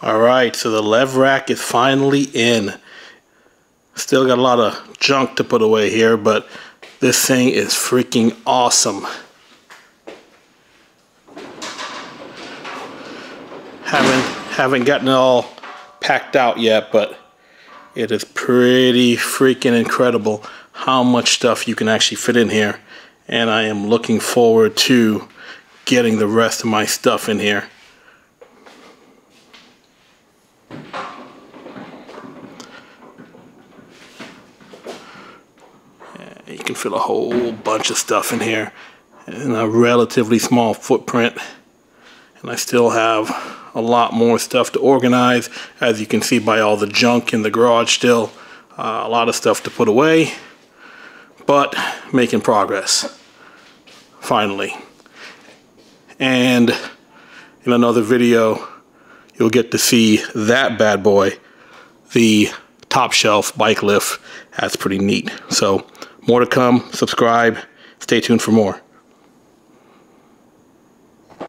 Alright, so the Levrack is finally in. Still got a lot of junk to put away here, but this thing is freaking awesome. Haven't gotten it all packed out yet, but it is pretty freaking incredible how much stuff you can actually fit in here. And I am looking forward to getting the rest of my stuff in here. You can fit a whole bunch of stuff in here in a relatively small footprint. And I still have a lot more stuff to organize, as you can see by all the junk in the garage still. A lot of stuff to put away, but making progress, finally. And in another video, you'll get to see that bad boy, the top shelf bike lift. That's pretty neat. So more to come. Subscribe. Stay tuned for more.